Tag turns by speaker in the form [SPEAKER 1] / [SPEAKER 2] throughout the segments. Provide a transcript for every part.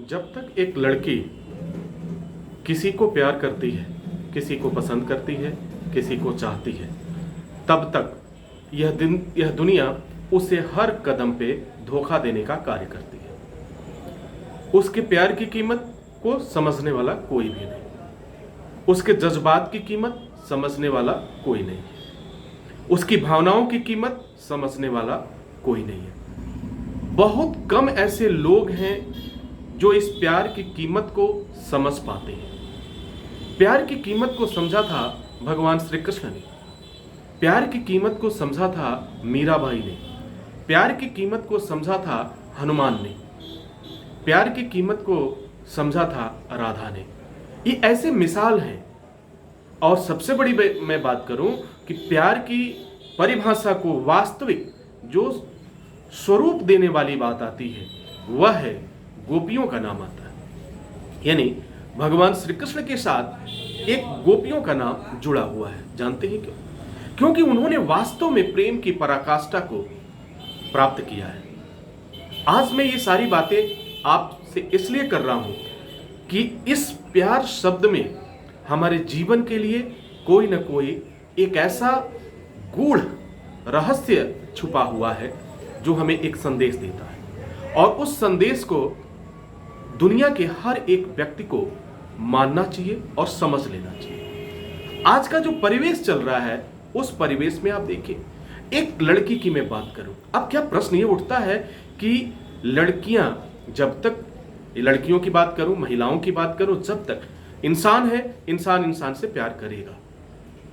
[SPEAKER 1] जब तक एक लड़की किसी को प्यार करती है, किसी को पसंद करती है, किसी को चाहती है, तब तक यह दुनिया उसे हर कदम पे धोखा देने का कार्य करती है। उसके प्यार की कीमत को समझने वाला कोई भी नहीं, उसके जज्बात की कीमत समझने वाला कोई नहीं है, उसकी भावनाओं की कीमत समझने वाला कोई नहीं है। बहुत कम ऐसे लोग हैं जो इस प्यार की कीमत को समझ पाते हैं। प्यार की कीमत को समझा था भगवान श्री कृष्ण ने, प्यार की कीमत को समझा था मीराबाई ने, प्यार की कीमत को समझा था हनुमान ने, प्यार की कीमत को समझा था राधा ने। ये ऐसे मिसाल हैं। और सबसे बड़ी मैं बात करूं कि प्यार की परिभाषा को वास्तविक जो स्वरूप देने वाली बात आती है वह है गोपियों का नाम आता है। यानी भगवान श्री कृष्ण के साथ एक गोपियों का नाम जुड़ा हुआ है। जानते हैं क्यों? क्योंकि उन्होंने वास्तव में प्रेम की पराकाष्ठा को प्राप्त किया है। आज मैं ये सारी बातें आपसे इसलिए कर रहा हूं कि इस प्यार शब्द में हमारे जीवन के लिए कोई ना कोई एक ऐसा गूढ़ रहस्य छुपा हुआ है जो हमें एक संदेश देता है, और उस संदेश को दुनिया के हर एक व्यक्ति को मानना चाहिए और समझ लेना चाहिए। आज का जो परिवेश चल रहा है उस परिवेश में आप देखिए, एक लड़की की मैं बात करूं, अब क्या प्रश्न ये उठता है कि लड़कियां, जब तक लड़कियों की बात करूं, महिलाओं की बात करूं, जब तक इंसान है, इंसान इंसान से प्यार करेगा।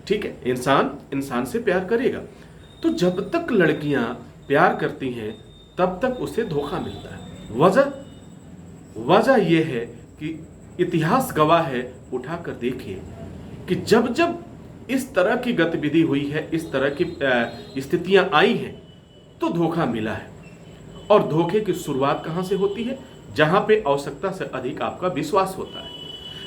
[SPEAKER 1] ठीक है, इंसान इंसान से प्यार करेगा। तो जब तक लड़कियां प्यार करती हैं तब तक उसे धोखा मिलता है। वजह यह है कि इतिहास गवाह है, उठाकर देखिए कि जब जब इस तरह की गतिविधि हुई है, इस तरह की स्थितियां आई हैं, तो धोखा मिला है। और धोखे की शुरुआत कहां से होती है? जहां पे आवश्यकता से अधिक आपका विश्वास होता है।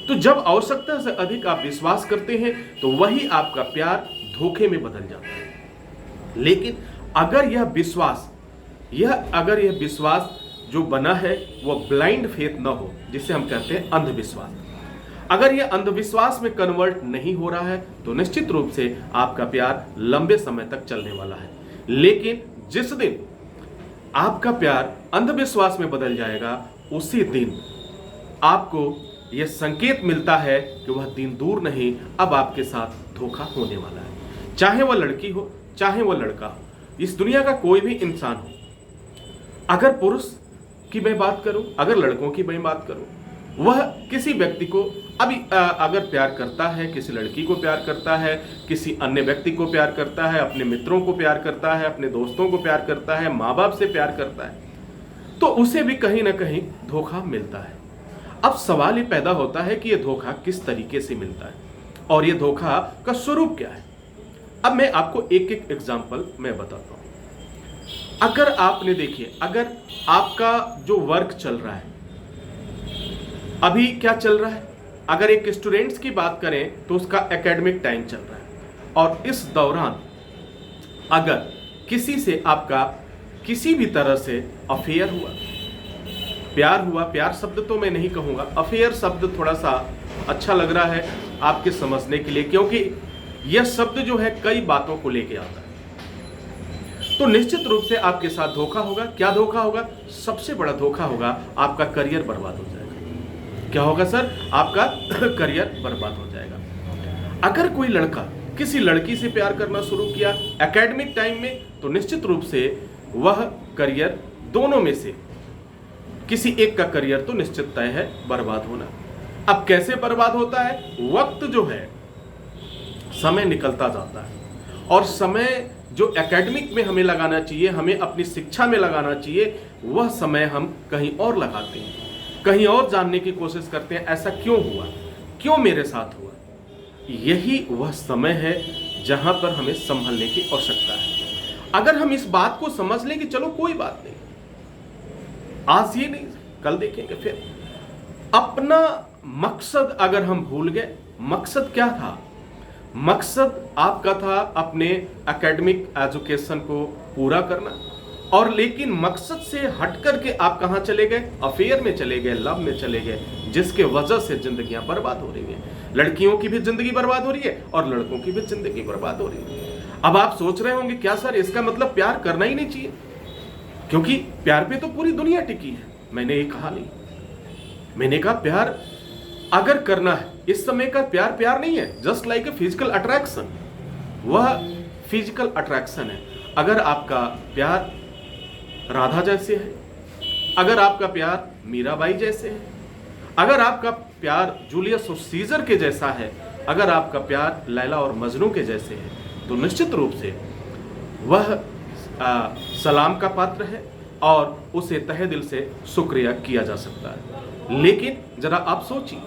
[SPEAKER 1] तो जब आवश्यकता से अधिक आप विश्वास करते हैं तो वही आपका प्यार धोखे में बदल जाता है। लेकिन अगर यह विश्वास जो बना है वह ब्लाइंड फेथ न हो, जिसे हम कहते हैं अंधविश्वास, अगर यह अंधविश्वास में कन्वर्ट नहीं हो रहा है तो निश्चित रूप से आपका प्यार लंबे समय तक चलने वाला है। लेकिन जिस दिन आपका प्यार अंधविश्वास में बदल जाएगा, उसी दिन आपको यह संकेत मिलता है कि वह दिन दूर नहीं, अब आपके साथ धोखा होने वाला है। चाहे वह लड़की हो, चाहे वह लड़का हो, इस दुनिया का कोई भी इंसान हो। अगर पुरुष की मैं बात करूं, अगर लड़कों की मैं बात करूं, वह किसी व्यक्ति को अगर प्यार करता है, किसी लड़की को प्यार करता है, किसी अन्य व्यक्ति को प्यार करता है, अपने मित्रों को प्यार करता है, अपने दोस्तों को प्यार करता है, माँ बाप से प्यार करता है, तो उसे भी कहीं ना कहीं धोखा मिलता है। अब सवाल ये पैदा होता है कि यह धोखा किस तरीके से मिलता है और यह धोखा का स्वरूप क्या है। अब मैं आपको एक एक एग्जाम्पल मैं बताता हूं। अगर आपने देखिए, अगर आपका जो वर्क चल रहा है, अभी क्या चल रहा है, अगर एक स्टूडेंट्स की बात करें तो उसका एकेडमिक टाइम चल रहा है, और इस दौरान अगर किसी से आपका किसी भी तरह से अफेयर हुआ, प्यार हुआ, प्यार शब्द तो मैं नहीं कहूंगा, अफेयर शब्द थोड़ा सा अच्छा लग रहा है आपके समझने के लिए, क्योंकि यह शब्द जो है कई बातों को लेके आता है। तो निश्चित रूप से आपके साथ धोखा होगा। क्या धोखा होगा? सबसे बड़ा धोखा होगा, आपका करियर बर्बाद हो जाएगा। क्या होगा सर? आपका करियर बर्बाद हो जाएगा। अगर कोई लड़का किसी लड़की से प्यार करना शुरू किया एकेडमिक टाइम में, तो निश्चित रूप से वह करियर, दोनों में से किसी एक का करियर तो निश्चित तय है बर्बाद होना। अब कैसे बर्बाद होता है? वक्त जो है, समय निकलता जाता है, और समय जो एकेडमिक में हमें लगाना चाहिए, हमें अपनी शिक्षा में लगाना चाहिए, वह समय हम कहीं और लगाते हैं, कहीं और जानने की कोशिश करते हैं, ऐसा क्यों हुआ, क्यों मेरे साथ हुआ। यही वह समय है जहां पर हमें संभलने की आवश्यकता है। अगर हम इस बात को समझ लें कि चलो कोई बात नहीं, आज ये नहीं कल देखेंगे, फिर अपना मकसद अगर हम भूल गए, मकसद क्या था? मकसद आपका था अपने एकेडमिक एजुकेशन को पूरा करना, और लेकिन मकसद से हट करके आप कहां चले गए? अफेयर में चले गए, लव में चले गए, जिसके वजह से जिंदगियां बर्बाद हो रही हैं। लड़कियों की भी जिंदगी बर्बाद हो रही है और लड़कों की भी जिंदगी बर्बाद हो रही है। अब आप सोच रहे होंगे क्या सर इसका मतलब प्यार करना ही नहीं चाहिए, क्योंकि प्यार पे तो पूरी दुनिया टिकी है। मैंने ये कहा नहीं, मैंने कहा प्यार अगर करना है, इस समय का प्यार प्यार नहीं है, just like a physical attraction, वह फिजिकल अट्रैक्शन है। अगर आपका प्यार राधा जैसे है, अगर आपका प्यार मीराबाई जैसे है, अगर आपका प्यार जूलियस और सीजर के जैसा है, अगर आपका प्यार लैला और मजनू के जैसे है, तो निश्चित रूप से वह सलाम का पात्र है और उसे तहे दिल से शुक्रिया किया जा सकता है। लेकिन जरा आप सोचिए,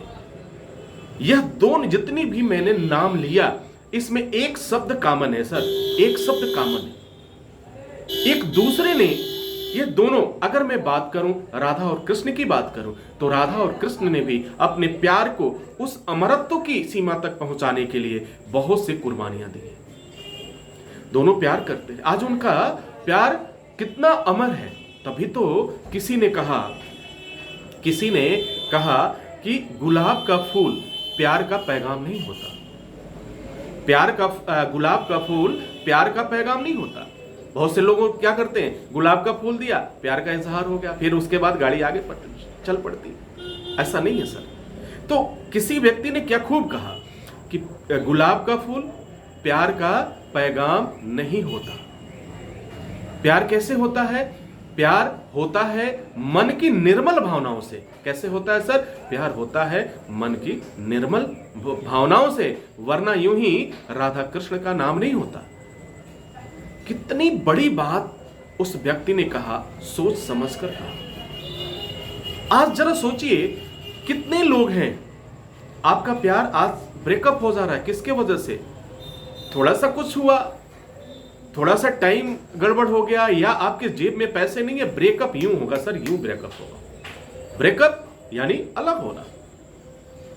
[SPEAKER 1] यह दोनों जितनी भी मैंने नाम लिया, इसमें एक शब्द कॉमन है सर, एक शब्द कॉमन है। एक दूसरे ने, ये दोनों, अगर मैं बात करूं राधा और कृष्ण की बात करूं, तो राधा और कृष्ण ने भी अपने प्यार को उस अमरत्व की सीमा तक पहुंचाने के लिए बहुत सी कुर्बानियां दी हैं। दोनों प्यार करते हैं। आज उनका प्यार कितना अमर है। तभी तो किसी ने कहा कि गुलाब का फूल प्यार का पैगाम नहीं होता। गुलाब का फूल प्यार का पैगाम नहीं होता। बहुत से लोग क्या करते हैं, गुलाब का फूल दिया, प्यार का इजहार हो गया, फिर उसके बाद गाड़ी आगे चल पड़ती। ऐसा नहीं है सर। तो किसी व्यक्ति ने क्या खूब कहा कि गुलाब का फूल प्यार का पैगाम नहीं होता। प्यार कैसे होता है? प्यार होता है मन की निर्मल भावनाओं से। कैसे होता है सर? प्यार होता है मन की निर्मल भावनाओं से, वरना यूं ही राधा कृष्ण का नाम नहीं होता। कितनी बड़ी बात उस व्यक्ति ने कहा, सोच समझ कर कहा। आज जरा सोचिए, कितने लोग हैं, आपका प्यार आज ब्रेकअप हो जा रहा है, किसके वजह से? थोड़ा सा कुछ हुआ, थोड़ा सा टाइम गड़बड़ हो गया, या आपके जेब में पैसे नहीं है, ब्रेकअप यूं होगा सर, यूं ब्रेकअप होगा। ब्रेकअप यानी अलग होना।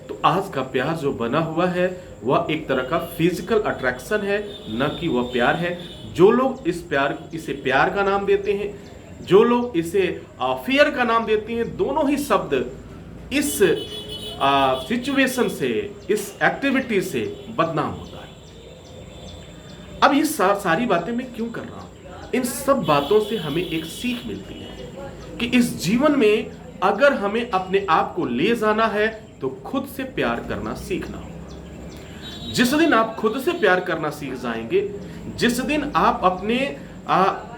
[SPEAKER 1] तो आज का प्यार जो बना हुआ है वह एक तरह का फिजिकल अट्रैक्शन है, न कि वह प्यार है। जो लोग इसे प्यार का नाम देते हैं, जो लोग इसे अफेयर का नाम देते हैं, दोनों ही शब्द इस सिचुएशन से, इस एक्टिविटी से बदनाम होता है। अब ये सारी बातें मैं क्यों कर रहा हूं? इन सब बातों से हमें एक सीख मिलती है कि इस जीवन में अगर हमें अपने आप को ले जाना है तो खुद से प्यार करना सीखना होगा। जिस दिन आप खुद से प्यार करना सीख जाएंगे, जिस दिन आप अपने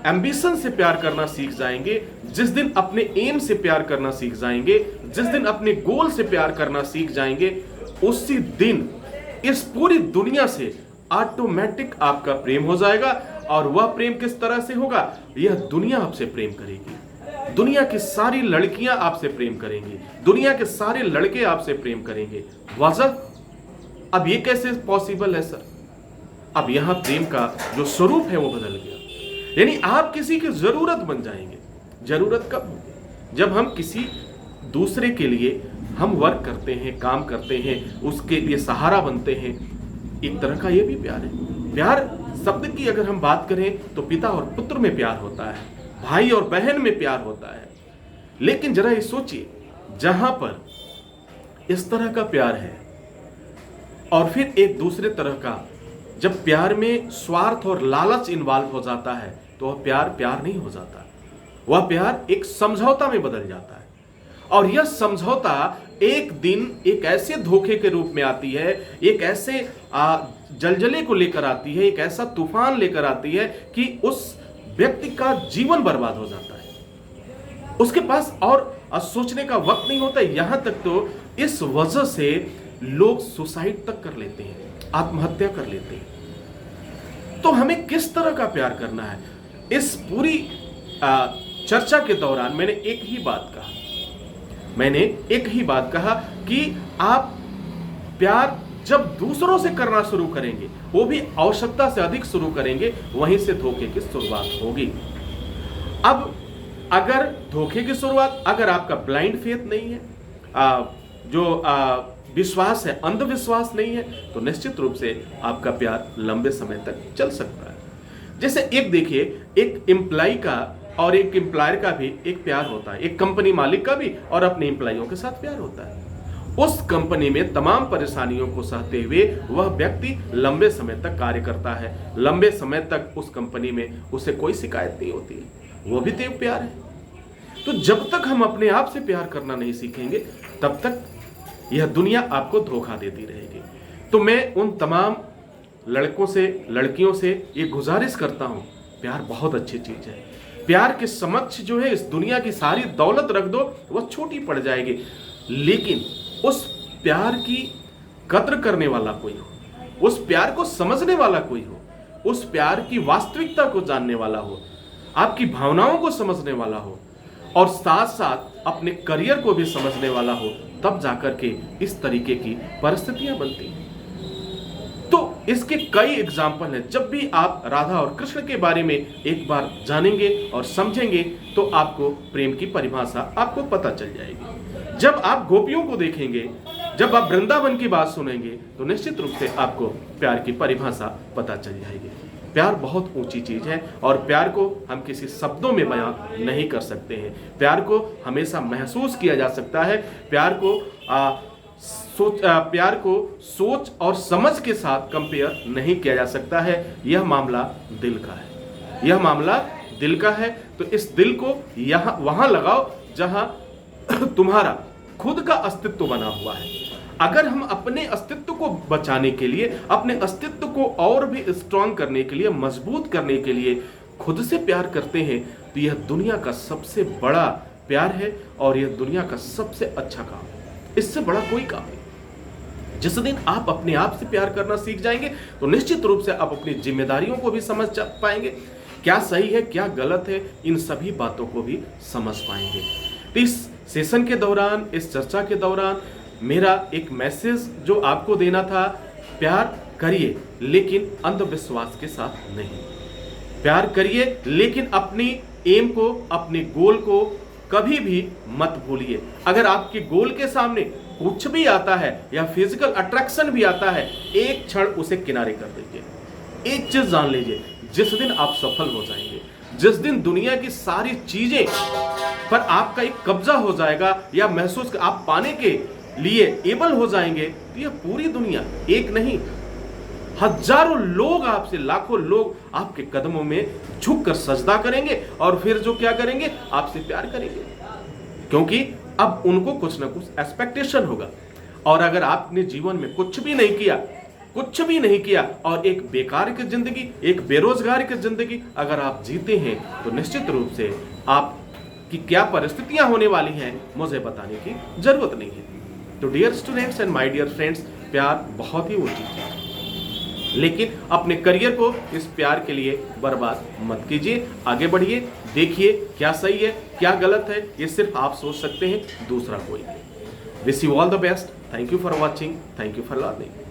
[SPEAKER 1] एम्बिशन से प्यार करना सीख जाएंगे, जिस दिन अपने एम से प्यार करना सीख जाएंगे, जिस दिन अपने गोल से प्यार करना सीख जाएंगे, उसी दिन इस पूरी दुनिया से ऑटोमेटिक आपका प्रेम हो जाएगा। और वह प्रेम किस तरह से होगा? यह दुनिया आपसे प्रेम करेगी, दुनिया की सारी लड़कियां आपसे प्रेम करेंगी, दुनिया के सारे लड़के आपसे प्रेम करेंगे। वजह, अब ये कैसे पॉसिबल है सर? अब यहां प्रेम का जो स्वरूप है वो बदल गया। यानी आप किसी की जरूरत बन जाएंगे। जरूरत कब होगी? जब हम किसी दूसरे के लिए हम वर्क करते हैं, काम करते हैं, उसके लिए सहारा बनते हैं। एक तरह का ये भी प्यार है। प्यार शब्द की अगर हम बात करें तो पिता और पुत्र में प्यार होता है, भाई और बहन में प्यार होता है। लेकिन जरा ये सोचिए, जहां पर इस तरह का प्यार है और फिर एक दूसरे तरह का, जब प्यार में स्वार्थ और लालच इन्वॉल्व हो जाता है तो वह प्यार प्यार नहीं हो जाता। वह प्यार एक समझौता में बदल जाता है। और यह समझौता एक दिन एक ऐसे धोखे के रूप में आती है, एक ऐसे जलजले को लेकर आती है, एक ऐसा तूफान लेकर आती है कि उस व्यक्ति का जीवन बर्बाद हो जाता है। उसके पास और सोचने का वक्त नहीं होता। यहां तक तो इस वजह से लोग सुसाइड तक कर लेते हैं, आत्महत्या कर लेते हैं। तो हमें किस तरह का प्यार करना है? इस पूरी चर्चा के दौरान मैंने एक ही बात कहा कि आप प्यार जब दूसरों से करना शुरू करेंगे, वो भी आवश्यकता से अधिक शुरू करेंगे, वहीं से धोखे की शुरुआत होगी। अब अगर धोखे की शुरुआत, अगर आपका ब्लाइंड फेथ नहीं है, विश्वास है, अंधविश्वास नहीं है, तो निश्चित रूप से आपका प्यार लंबे समय तक चल सकता है। जैसे एक देखिए, एक एम्प्लॉय का और एक एम्प्लॉयर का भी एक प्यार होता है, एक कंपनी मालिक का भी और अपने एम्प्लॉइयों के साथ प्यार होता है। उस कंपनी में तमाम परेशानियों को सहते हुए वह व्यक्ति लंबे समय तक कार्य करता है, लंबे समय तक उस कंपनी में उसे कोई शिकायत नहीं होती है, वो भी तो एक प्यार है। तो जब तक हम अपने आप से प्यार करना नहीं सीखेंगे तब तक यह दुनिया आपको धोखा देती रहेगी। तो मैं उन तमाम लड़कों से, लड़कियों से ये गुजारिश करता हूं, प्यार बहुत अच्छी चीज है। प्यार के समक्ष जो है इस दुनिया की सारी दौलत रख दो, वह छोटी पड़ जाएगी। लेकिन उस प्यार की कद्र करने वाला कोई हो, उस प्यार को समझने वाला कोई हो, उस प्यार की वास्तविकता को जानने वाला हो, आपकी भावनाओं को समझने वाला हो और साथ साथ अपने करियर को भी समझने वाला हो, तब जाकर के इस तरीके की परिस्थितियां बनती हैं। तो इसके कई एग्जाम्पल हैं। जब भी आप राधा और कृष्ण के बारे में एक बार जानेंगे और समझेंगे तो आपको प्रेम की परिभाषा आपको पता चल जाएगी। जब आप गोपियों को देखेंगे, जब आप वृंदावन की बात सुनेंगे तो निश्चित रूप से आपको प्यार की परिभाषा पता चल जाएगी। प्यार बहुत ऊंची चीज है और प्यार को हम किसी शब्दों में बयां नहीं कर सकते हैं। प्यार को हमेशा महसूस किया जा सकता है। प्यार को सोच और समझ के साथ कंपेयर नहीं किया जा सकता है। यह मामला दिल का है, यह मामला दिल का है। तो इस दिल को वहां लगाओ जहां तुम्हारा खुद का अस्तित्व बना हुआ है। अगर हम अपने अस्तित्व को बचाने के लिए, अपने अस्तित्व को और भी स्ट्रांग करने के लिए, मजबूत करने के लिए खुद से प्यार करते हैं तो यह दुनिया का सबसे बड़ा प्यार है और यह दुनिया का सबसे अच्छा काम है। इससे बड़ा कोई काम नहीं। जिस दिन आप अपने आप से प्यार करना सीख जाएंगे तो निश्चित रूप से आप अपनी जिम्मेदारियों को भी समझ पाएंगे, क्या सही है क्या गलत है, इन सभी बातों को भी समझ पाएंगे। तो इस सेशन के दौरान, इस चर्चा के दौरान मेरा एक मैसेज जो आपको देना था, प्यार करिए लेकिन अंधविश्वास के साथ नहीं। प्यार करिए लेकिन अपनी एम को, अपने गोल को कभी भी मत भूलिए। अगर आपके गोल के सामने कुछ भी आता है या फिजिकल अट्रैक्शन भी आता है, एक क्षण उसे किनारे कर दीजिए। एक चीज जान लीजिए, जिस दिन आप सफल हो जाएंगे, जिस दिन दुनिया की सारी चीजें पर आपका एक कब्जा हो जाएगा या महसूस आप पाने के लिए एबल हो जाएंगे, तो यह पूरी दुनिया, एक नहीं हजारों लोग आपसे, लाखों लोग आपके कदमों में झुककर सजदा करेंगे और फिर जो क्या करेंगे, आपसे प्यार करेंगे, क्योंकि अब उनको कुछ ना कुछ एक्सपेक्टेशन होगा। और अगर आपने जीवन में कुछ भी नहीं किया और एक बेकार की जिंदगी, एक बेरोजगार की जिंदगी अगर आप जीते हैं तो निश्चित रूप से आपकी क्या परिस्थितियां होने वाली हैं मुझे बताने की जरूरत नहीं है। तो dear students and my dear friends, प्यार बहुत ही ऊंची चीज है, लेकिन अपने करियर को इस प्यार के लिए बर्बाद मत कीजिए। आगे बढ़िए, देखिए क्या सही है क्या गलत है, ये सिर्फ आप सोच सकते हैं, दूसरा कोई नहीं। Wish you all the best. Thank you for watching, thank you for learning.